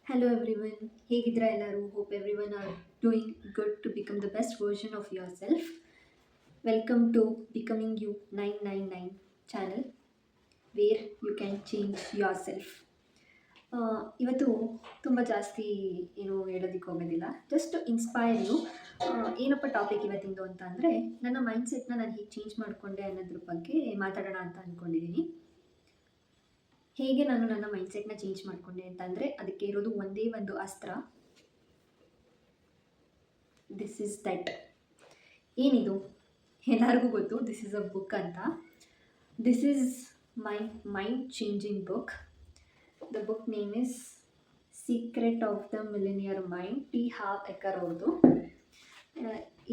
Hello everyone, ಹೇಗಿದ್ದೀರಾ ಎಲ್ಲರೂ? Hope everyone are doing good to become the best version of yourself. Welcome to Becoming You 999 channel where you can change yourself. ಇವತ್ತು ತುಂಬ ಜಾಸ್ತಿ ಏನು ಹೇಳೋದಕ್ಕೆ ಹೋಗೋದಿಲ್ಲ, ಜಸ್ಟ್ ಇನ್ಸ್ಪೈರ್ ಯು. ಏನಪ್ಪ ಟಾಪಿಕ್ ಇವತ್ತಿಂದು ಅಂತ ಅಂದರೆ, ನನ್ನ ಮೈಂಡ್ಸೆಟ್ನ ನಾನು ಹೇಗೆ ಚೇಂಜ್ ಮಾಡಿಕೊಂಡೆ ಅನ್ನೋದ್ರ ಬಗ್ಗೆ ಮಾತಾಡೋಣ ಅಂತ ಅಂದ್ಕೊಂಡಿದ್ದೀನಿ. ಹೇಗೆ ನಾನು ನನ್ನ ಮೈಂಡ್ಸೆಟ್ನ ಚೇಂಜ್ ಮಾಡಿಕೊಂಡೆ ಅಂತಂದರೆ, ಅದಕ್ಕೆ ಇರೋದು ಒಂದೇ ಒಂದು ಅಸ್ತ್ರ. This is that. ಏನಿದು? ಎಲ್ಲರಿಗೂ ಗೊತ್ತು, ದಿಸ್ ಇಸ್ ಅ ಬುಕ್ ಅಂತ. This is my mind changing book. The book name is secret of the millionaire mind, T have acre ಅವ್ರದ್ದು.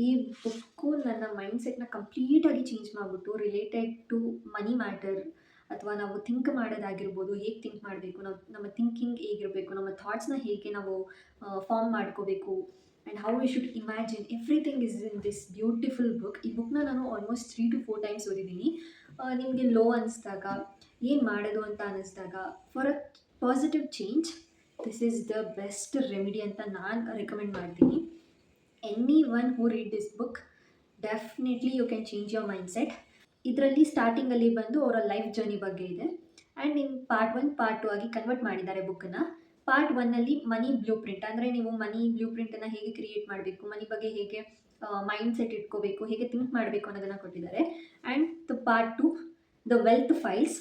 ಈ ಬುಕ್ಕು ನನ್ನ ಮೈಂಡ್ಸೆಟ್ನ ಕಂಪ್ಲೀಟಾಗಿ ಚೇಂಜ್ ಮಾಡಿಬಿಟ್ಟು, ರಿಲೇಟೆಡ್ ಟು ಮನಿ ಮ್ಯಾಟರ್ ಅಥವಾ ನಾವು ಥಿಂಕ್ ಮಾಡೋದಾಗಿರ್ಬೋದು, ಹೇಗೆ ಥಿಂಕ್ ಮಾಡಬೇಕು, ನಮ್ಮ ಥಿಂಕಿಂಗ್ ಹೇಗಿರಬೇಕು, ನಮ್ಮ ಥಾಟ್ಸ್ನ ಹೇಗೆ ನಾವು ಫಾರ್ಮ್ ಮಾಡ್ಕೋಬೇಕು, and how we should imagine, everything is in this beautiful book. ಈ ಬುಕ್ನ ನಾನು ಆಲ್ಮೋಸ್ಟ್ 3 to 4 ಟೈಮ್ಸ್ ಓದಿದ್ದೀನಿ. ನಿಮಗೆ ಲೋ ಅನಿಸ್ದಾಗ, ಏನು ಮಾಡೋದು ಅಂತ ಅನ್ನಿಸ್ದಾಗ, for a positive change this is the best remedy ಅಂತ ನಾನು ರೆಕಮೆಂಡ್ ಮಾಡ್ತೀನಿ. Anyone who read this book, definitely you can change your mindset. ಇದರಲ್ಲಿ ಸ್ಟಾರ್ಟಿಂಗಲ್ಲಿ ಬಂದು ಅವರ ಲೈಫ್ ಜರ್ನಿ ಬಗ್ಗೆ ಇದೆ, ಆ್ಯಂಡ್ ಇನ್ ಪಾರ್ಟ್ 1, ಪಾರ್ಟ್ 2 ಆಗಿ ಕನ್ವರ್ಟ್ ಮಾಡಿದ್ದಾರೆ ಬುಕ್ಕನ್ನು. ಪಾರ್ಟ್ 1ನಲ್ಲಿ ಮನಿ ಬ್ಲೂ ಪ್ರಿಂಟ್, ಅಂದರೆ ನೀವು ಮನಿ ಬ್ಲೂ ಪ್ರಿಂಟನ್ನು ಹೇಗೆ ಕ್ರಿಯೇಟ್ ಮಾಡಬೇಕು, ಮನಿ ಬಗ್ಗೆ ಹೇಗೆ ಮೈಂಡ್ ಸೆಟ್ ಇಟ್ಕೋಬೇಕು, ಹೇಗೆ ಥಿಂಕ್ ಮಾಡಬೇಕು ಅನ್ನೋದನ್ನು ಕೊಟ್ಟಿದ್ದಾರೆ. And the part 2, the wealth files,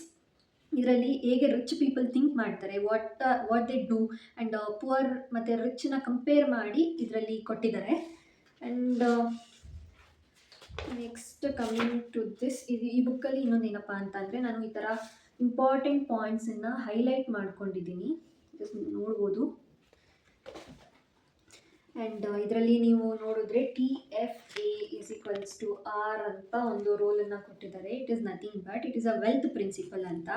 ಇದರಲ್ಲಿ ಹೇಗೆ ರಿಚ್ ಪೀಪಲ್ ಥಿಂಕ್ ಮಾಡ್ತಾರೆ, what they do, and poor ಮತ್ತು ರಿಚ್ನ ಕಂಪೇರ್ ಮಾಡಿ ಇದರಲ್ಲಿ ಕೊಟ್ಟಿದ್ದಾರೆ. And next coming to this, ಈ ಬುಕ್ಕಲ್ಲಿ ಇನ್ನೊಂದು ಏನಪ್ಪ ಅಂತಂದರೆ, ನಾನು ಈ ಥರ ಇಂಪಾರ್ಟೆಂಟ್ ಪಾಯಿಂಟ್ಸನ್ನು ಹೈಲೈಟ್ ಮಾಡ್ಕೊಂಡಿದ್ದೀನಿ, ಜಸ್ಟ್ ನೋಡ್ಬೋದು. ಆ್ಯಂಡ್ ಇದರಲ್ಲಿ ನೀವು ನೋಡಿದ್ರೆ TFA = R ಅಂತ ಒಂದು ರೋಲನ್ನು ಕೊಟ್ಟಿದ್ದಾರೆ. It is nothing but it is a wealth principle ಅಂತ.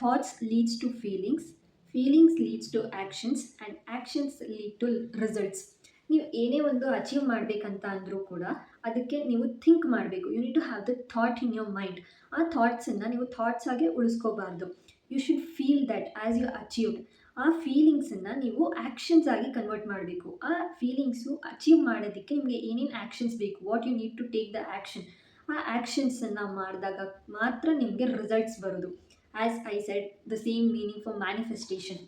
Thoughts leads to feelings, feelings leads to actions, and actions lead to results. ನೀವು ಏನೇ ಒಂದು ಅಚೀವ್ ಮಾಡಬೇಕಂತ ಅಂದರೂ ಕೂಡ ಅದಕ್ಕೆ ನೀವು ಥಿಂಕ್ ಮಾಡಬೇಕು. You need to have the thought in your mind. ಆ ಥಾಟ್ಸನ್ನು ನೀವು ಥಾಟ್ಸ್ ಆಗಿ ಉಳಿಸ್ಕೋಬಾರ್ದು. You should feel that as you achieved. ಆ ಫೀಲಿಂಗ್ಸನ್ನು ನೀವು ಆ್ಯಕ್ಷನ್ಸ್ ಆಗಿ ಕನ್ವರ್ಟ್ ಮಾಡಬೇಕು. ಆ ಫೀಲಿಂಗ್ಸು ಅಚೀವ್ ಮಾಡೋದಕ್ಕೆ ನಿಮಗೆ ಏನೇನು ಆ್ಯಕ್ಷನ್ಸ್ ಬೇಕು, what you need to take the action, ಆ ಆ್ಯಕ್ಷನ್ಸನ್ನು ಮಾಡಿದಾಗ ಮಾತ್ರ ನಿಮಗೆ ರಿಸಲ್ಟ್ಸ್ ಬರೋದು. As I said, the same meaning for manifestation.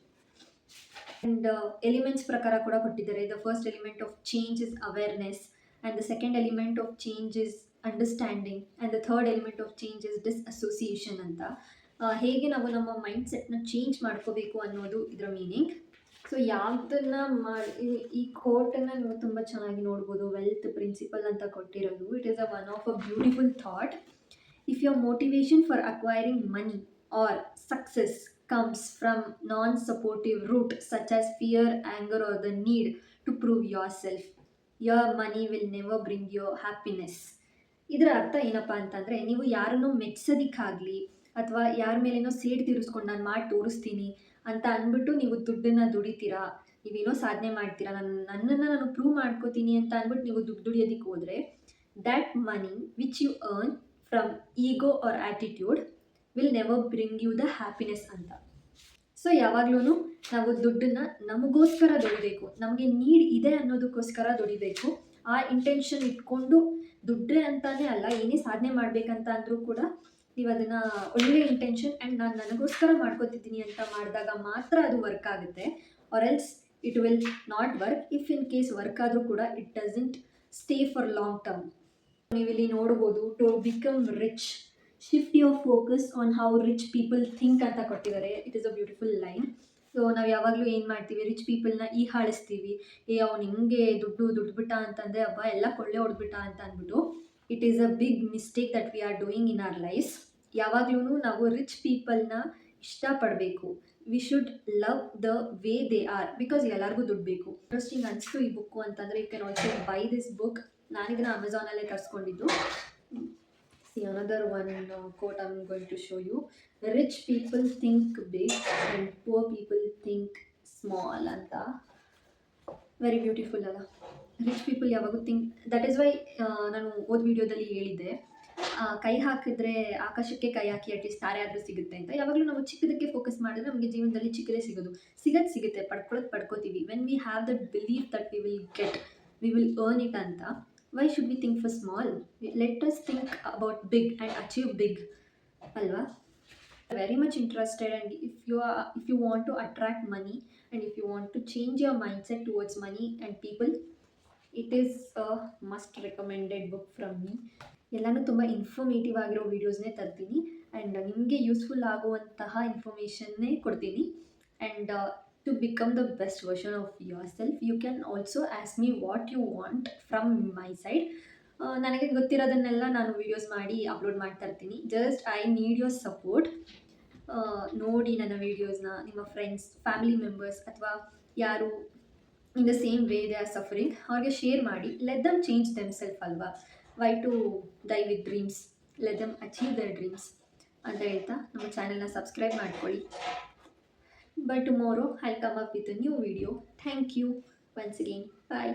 And elements ಪ್ರಕಾರ ಕೂಡ ಕೊಟ್ಟಿದ್ದಾರೆ. The first element of change is awareness, and the second element of change is understanding, and the third element of change is disassociation ಅಂತ. ಹೇಗೆ ನಾವು ನಮ್ಮ ಮೈಂಡ್ಸೆಟ್ನ change ಮಾಡ್ಕೋಬೇಕು ಅನ್ನೋದು ಇದರ ಮೀನಿಂಗ್. ಸೊ ಯಾವುದನ್ನು ಈ ಕೋಟನ್ನು ನೀವು ತುಂಬ ಚೆನ್ನಾಗಿ ನೋಡ್ಬೋದು. ವೆಲ್ತ್ ಪ್ರಿನ್ಸಿಪಲ್ ಅಂತ ಕೊಟ್ಟಿರೋದು. It is one of a beautiful thought. If your motivation for acquiring money or success comes from non-supportive root such as fear, anger or the need to prove yourself, your money will never bring you happiness. ಇದರ ಅರ್ಥ ಏನಪ್ಪ ಅಂತಂದರೆ, ನೀವು ಯಾರನ್ನೂ ಮೆಚ್ಚೋದಕ್ಕಾಗಲಿ ಅಥವಾ ಯಾರ ಮೇಲೇನೋ seed ತೀರಿಸ್ಕೊಂಡು ನಾನು ಮಾಡಿ ತೋರಿಸ್ತೀನಿ ಅಂತ ಅಂದ್ಬಿಟ್ಟು ನೀವು ದುಡ್ಡನ್ನು ದುಡಿತೀರಾ, ನೀವೇನೋ ಸಾಧನೆ ಮಾಡ್ತೀರಾ, ನನ್ನನ್ನು ನಾನು ಪ್ರೂವ್ ಮಾಡ್ಕೋತೀನಿ ಅಂತ ಅಂದ್ಬಿಟ್ಟು ನೀವು ದುಡ್ಡು ದುಡಿಯೋದಕ್ಕೆ ಹೋದರೆ, that money which you earn from ego or attitude will never bring you the happiness ಅಂತ. ಸೊ ಯಾವಾಗಲೂ ನಾವು ದುಡ್ಡನ್ನು ನಮಗೋಸ್ಕರ ದುಡಿಬೇಕು, ನಮಗೆ ನೀಡ್ ಇದೆ ಅನ್ನೋದಕ್ಕೋಸ್ಕರ ದುಡಿಬೇಕು. ಆ ಇಂಟೆನ್ಷನ್ ಇಟ್ಕೊಂಡು ದುಡ್ಡ್ರೆ ಅಂತಲೇ ಅಲ್ಲ, ಏನೇ ಸಾಧನೆ ಮಾಡಬೇಕಂತ ಅಂದರೂ ಕೂಡ ನೀವು ಅದನ್ನು ಒಳ್ಳೆಯ ಇಂಟೆನ್ಷನ್ ಆ್ಯಂಡ್ ನಾನು ನನಗೋಸ್ಕರ ಮಾಡ್ಕೋತಿದ್ದೀನಿ ಅಂತ ಮಾಡಿದಾಗ ಮಾತ್ರ ಅದು ವರ್ಕ್ ಆಗುತ್ತೆ. Or else it will not work. If in case work ಆದರೂ ಕೂಡ it doesn't stay for long term. ನೀವಿಲ್ಲಿ ನೋಡ್ಬೋದು, to become rich shift your focus on how rich people think ಅಂತ ಕೊಟ್ಟಿದ್ದಾರೆ. It is a beautiful line. So ನಾವು ಯಾವಾಗಲೂ ಏನು ಮಾಡ್ತೀವಿ, ರಿಚ್ ಪೀಪಲ್ನ ಹಾಳಿಸ್ತೀವಿ. ಅವ್ನು ಹಿಂಗೆ ದುಡ್ಡುಬಿಟ್ಟ ಅಂತಂದರೆ ಹಬ್ಬ ಎಲ್ಲ ಕೊಳ್ಳೆ ಹೊಡೆದ್ಬಿಟ್ಟ ಅಂತ ಅಂದ್ಬಿಟ್ಟು. It is a big mistake that we are doing in our life. ಯಾವಾಗಲೂ ನಾವು ರಿಚ್ ಪೀಪಲ್ನ ಇಷ್ಟಪಡಬೇಕು. We should love the way they are, because ಎಲ್ಲರಿಗೂ ದುಡ್ಡು ಬೇಕು. ಇಂಟ್ರೆಸ್ಟಿಂಗ್ ಅನಿಸ್ತು ಈ ಬುಕ್ಕು ಅಂತಂದರೆ, you can also buy this book. ನಾನಿದನ್ನು ಅಮೆಝಾನಲ್ಲೇ ತರಿಸ್ಕೊಂಡಿದ್ದು. See, another one quote I'm going to show you. Rich people think big and poor people think small ಅಂತ. ವೆರಿ ಬ್ಯೂಟಿಫುಲ್ ಅಲ್ಲ? ರಿಚ್ ಪೀಪಲ್ ಯಾವಾಗೂ ಥಿಂಕ್, ದಟ್ ಈಸ್ ವೈ ನಾನು ಓದ್ ವಿಡಿಯೋದಲ್ಲಿ ಹೇಳಿದ್ದೆ, ಕೈ ಹಾಕಿದ್ರೆ ಆಕಾಶಕ್ಕೆ ಕೈ ಹಾಕಿ ಅಟ್ಲೀಸ್ಟ್ ತಾರೆ ಆದರೂ ಸಿಗುತ್ತೆ ಅಂತ. ಯಾವಾಗಲೂ ನಾವು ಚಿಕ್ಕದಕ್ಕೆ ಫೋಕಸ್ ಮಾಡಿದ್ರೆ ನಮಗೆ ಜೀವನದಲ್ಲಿ ಚಿಕ್ಕದೇ ಸಿಗೋದು. ಸಿಗುತ್ತೆ, ಪಡ್ಕೊಳ್ಳೋದು ಪಡ್ಕೋತೀವಿ. we have that belief that we will earn it ಅಂತ. Why should we think for small? Let us think about big and achieve big ಅಲ್ವಾ? Very much interested, and if you want to attract money and if you want to change your mindset towards money and people, it is a must recommended book from me. ಎಲ್ಲನೂ ತುಂಬ informative ಆಗಿರೋ ವೀಡಿಯೋಸ್ನೇ ತರ್ತೀನಿ and ನಿಮಗೆ useful ಆಗುವಂತಹ ಇನ್ಫಾರ್ಮೇಷನ್ನೇ ಕೊಡ್ತೀನಿ. And to become the best version of yourself you can also ask me what you want from my side. ನನಗೆ ಗೊತ್ತಿರೋದನ್ನೆಲ್ಲ ನಾನು ವೀಡಿಯೋಸ್ ಮಾಡಿ ಅಪ್ಲೋಡ್ ಮಾಡ್ತಾ ಇರ್ತೀನಿ. Just I need your support. ನೋಡಿ ನನ್ನ ವೀಡಿಯೋಸ್ನ ನಿಮ್ಮ ಫ್ರೆಂಡ್ಸ್, ಫ್ಯಾಮಿಲಿ ಮೆಂಬರ್ಸ್ ಅಥವಾ ಯಾರು in the same way they are suffering ಅವ್ರಿಗೆ ಶೇರ್ ಮಾಡಿ. Let them change them self ಅಲ್ವಾ. Why to die with dreams, let them achieve there dreams ಅಂತ ಹೇಳ್ತಾ ನಮ್ಮ ಚಾನಲ್ನ ಸಬ್ಸ್ಕ್ರೈಬ್ ಮಾಡ್ಕೊಳ್ಳಿ. By tomorrow I come up with a new video. Thank you once again. Bye.